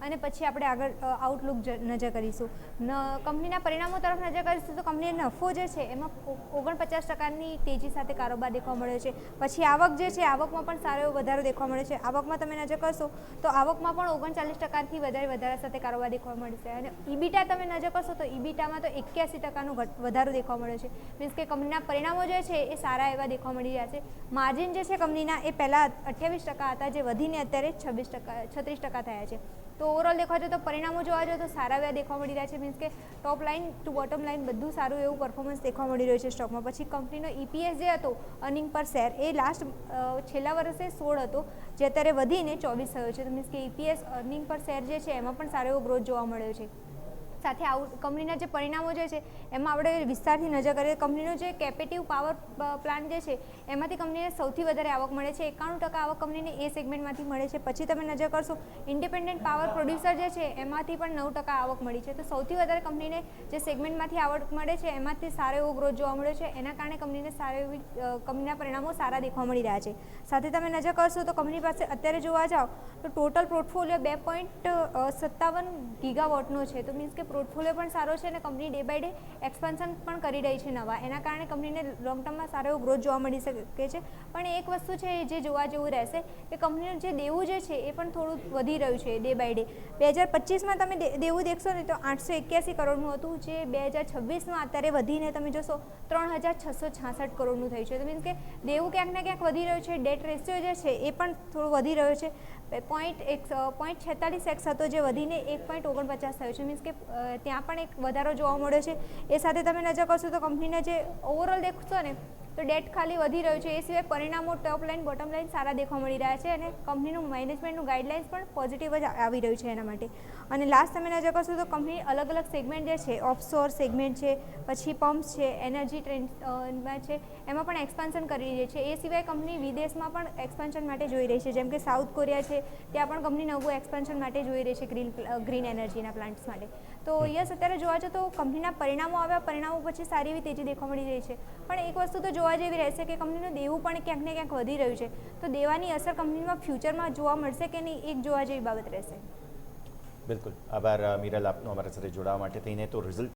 અને પછી આપણે આગળ આઉટલુક નજર કરીશું. કંપનીના પરિણામો તરફ નજર કરીશું તો કંપનીનો નફો જે છે એમાં 49% તેજી સાથે કારોબાર દેખવા મળ્યો છે. પછી આવક જે છે, આવકમાં પણ સારો એવો વધારો દેખવા મળ્યો છે. આવકમાં તમે નજર કરશો તો આવકમાં પણ 39%થી વધારા સાથે કારોબાર દેખવા મળશે. અને ઈબીટા તમે નજર કરશો તો ઈબીટામાં તો 81%નો વધારો દેખવા મળ્યો છે. મીન્સ કે કંપનીના પરિણામો જે છે એ સારા એવા દેખવા મળી રહ્યા છે. માર્જિન જે છે કંપનીના એ પહેલાં 28% હતા, જે વધીને અત્યારે 36% થયા છે. તો ઓવરઓલ દેખવા જોઈએ તો પરિણામો જોવા જોઈએ તો સારા એવા દેખવા મળી રહ્યા છે. મીન્સ કે ટોપ લાઇન ટુ બોટમ લાઇન બધું સારું એવું પરફોર્મન્સ દેખવા મળી રહ્યું છે સ્ટોકમાં. પછી કંપનીનો EPS જે હતો, અર્નિંગ પર શેર, એ છેલ્લા વર્ષે 16 હતો, જે અત્યારે વધીને 24 થયો છે. તો મીન્સ કે EPS અર્નિંગ પર શેર જે છે એમાં પણ સારો એવો ગ્રોથ જોવા મળ્યો છે. સાથે કંપનીના જે પરિણામો જે છે એમાં આપણે વિસ્તારથી નજર કરીએ. કંપનીનો જે કેપેટિવ પાવર પ્લાન્ટ જે છે એમાંથી કંપનીને સૌથી વધારે આવક મળે છે. 91% આવક કંપનીને એ સેગમેન્ટમાંથી મળે છે. પછી તમે નજર કરશો ઇન્ડિપેન્ડન્ટ પાવર પ્રોડ્યુસર જે છે એમાંથી પણ 9% આવક મળી છે. તો સૌથી વધારે કંપનીને જે સેગમેન્ટમાંથી આવક મળે છે એમાંથી સારો એવો ગ્રોથ જોવા મળ્યો છે. એના કારણે કંપનીને કંપનીના પરિણામો સારા દેખવા મળી રહ્યા છે. સાથે તમે નજર કરશો તો કંપની પાસે અત્યારે જોવા જાઓ તો ટોટલ પોર્ટફોલિયો 2.57 ગીગાવોટનો છે. તો મીન્સ કે પોર્ટફોલિયો પણ સારો છે અને company day by day expansion પણ કરી રહી છે નવા. એના કારણે કંપનીને લોંગ ટર્મમાં સારો એવો ગ્રોથ જોવા મળી શકે છે. પણ એક વસ્તુ છે જે જોવા જેવું રહેશે કે કંપનીનું જે દેવું જે છે એ પણ થોડું વધી રહ્યું છે ડે બાય ડે. 2025માં તમે દેવું દેખશો ને તો 881 કરોડનું હતું, જે 2026માં અત્યારે વધીને તમે જોશો 3666 કરોડનું થયું છે. તો મીન્સ કે દેવું ક્યાંક ને ક્યાંક વધી રહ્યું છે. ડેટ રેશિયો જે છે એ પણ થોડું વધી રહ્યો છે. 0.46x હતો, જે વધીને 1.49 થયો છે. મીન્સ કે ત્યાં પણ એક વધારો જોવા મળ્યો છે. એ સાથે તમે નજર કરશો તો કંપનીને જે ઓવરઓલ દેખશો ને તો ડેટ ખાલી વધી રહ્યું છે. એ સિવાય પરિણામો ટોપ લાઇન બોટમ લાઇન સારા દેખવા મળી રહ્યા છે અને કંપનીનું મેનેજમેન્ટનું ગાઈડલાઇન્સ પણ પોઝિટિવ જ આવી રહ્યું છે એના માટે. અને લાસ્ટ તમે નજર કરશો તો કંપની અલગ અલગ સેગમેન્ટ જે છે, ઓફશોર સેગમેન્ટ છે, પછી પમ્પ્સ છે, એનર્જી ટ્રેન્ડમાં છે, એમાં પણ એક્સપાન્શન કરી રહી છે. એ સિવાય કંપની વિદેશમાં પણ એક્સપાન્શન માટે જોઈ રહી છે. જેમ કે સાઉથ કોરિયા છે, ત્યાં પણ કંપની નવું એક્સપાન્શન માટે જોઈ રહી છે ગ્રીન એનર્જીના પ્લાન્ટ્સ માટે. તો યસ, અત્યારે જોવા જઈએ તો કંપનીના પરિણામો આવ્યા, પરિણામો પછી સારી એવી તેજી દેખવા મળી રહી છે. પણ એક વસ્તુ તો જોવા જેવી રહેશે કે કંપનીનું દેવું પણ ક્યાંક ને ક્યાંક વધી રહ્યું છે. તો દેવાની અસર કંપનીમાં ફ્યુચરમાં જોવા મળશે કે નહીં, એક જોવા જેવી બાબત રહેશે. બિલકુલ. આભાર મીરલ આપનો અમારા સાથે જોડાવા માટે થઈને. તો રિઝલ્ટ